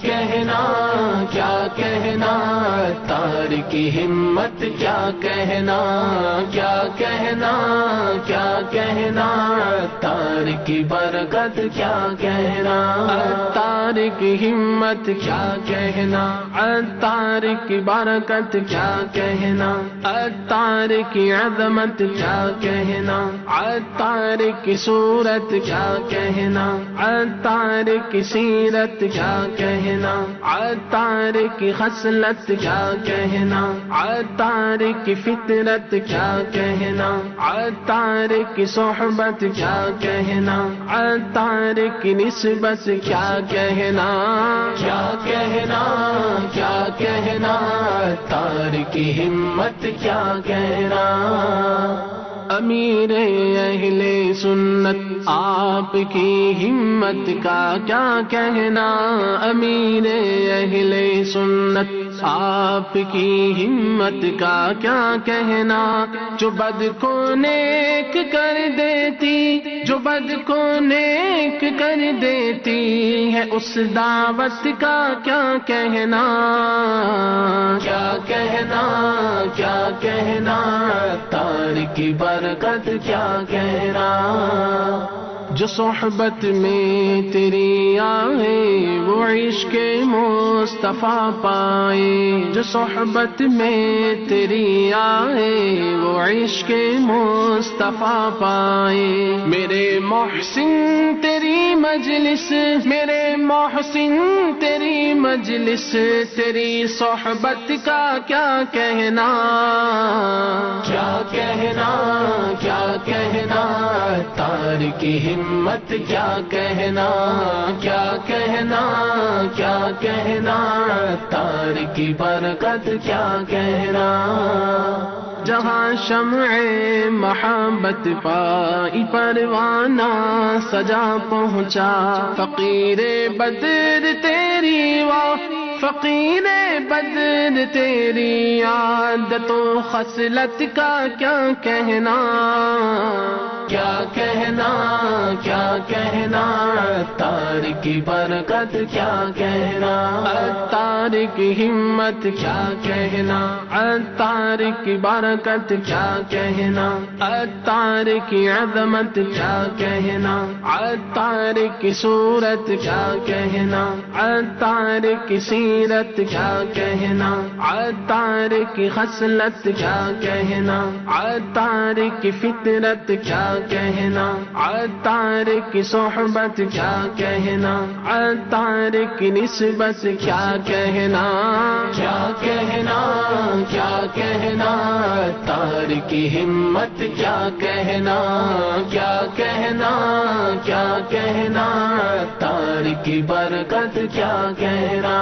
کہنا کیا کہنا تار کی ہمت کیا کہنا کیا کہنا کیا کہنا تار کی برکت کیا کہنا تار کی ہمت کیا کہنا تار کی برکت کیا کہنا تار کی عظمت کیا کہنا تار کی صورت کیا کہنا تار کی سیرت کیا کہنا تار کی خصلت کیا کہنا تار کی فطرت کیا کہنا تار کی صحبت کیا کہنا تار کی نسبت کیا کہنا کیا کہنا کیا کہنا تار کی ہمت کیا کہنا امیر اہل سنت آپ کی ہمت کا کیا کہنا امیر اہل سنت آپ کی ہمت کا کیا کہنا جو بد کو نیک کر دیتی جو بد کو نیک کر دیتی ہے اس دعوت کا کیا کہنا کیا کہنا کیا کہنا تار کی برکت کیا کہنا جو صحبت میں تیری آئے وہ عشق مصطفیٰ پائے جو صحبت میں تیری آئے وہ عشق مصطفیٰ پائے میرے محسن تیری مجلس میرے محسن تیری مجلس تیری صحبت کا کیا کہنا کیا کہنا کیا کہنا تار کی ہمت کیا کہنا کیا کہنا کیا کہنا تار کی برکت کیا کہنا جہاں شمع محبت پائی پروانہ سجا پہنچا فقیر بدر تیری واہ فقیر بدر تیری عادت و خصلت کا کیا کہنا کیا کہنا کیا کہنا تار کی برکت کیا کہنا تار کی ہمت کیا کہنا تار کی برکت کیا کہنا تار کی عظمت کیا کہنا تار کی صورت کیا کہنا تار کی سیرت کیا کہنا تار کی خصلت کیا کہنا تار کی فطرت کیا کہنا تار کی صحبت کیا کہنا تار کی نسبت کیا کہنا کیا کہنا کیا کہنا تار کی ہمت کیا کہنا کیا کہنا کیا کہنا تار کی برکت کیا کہنا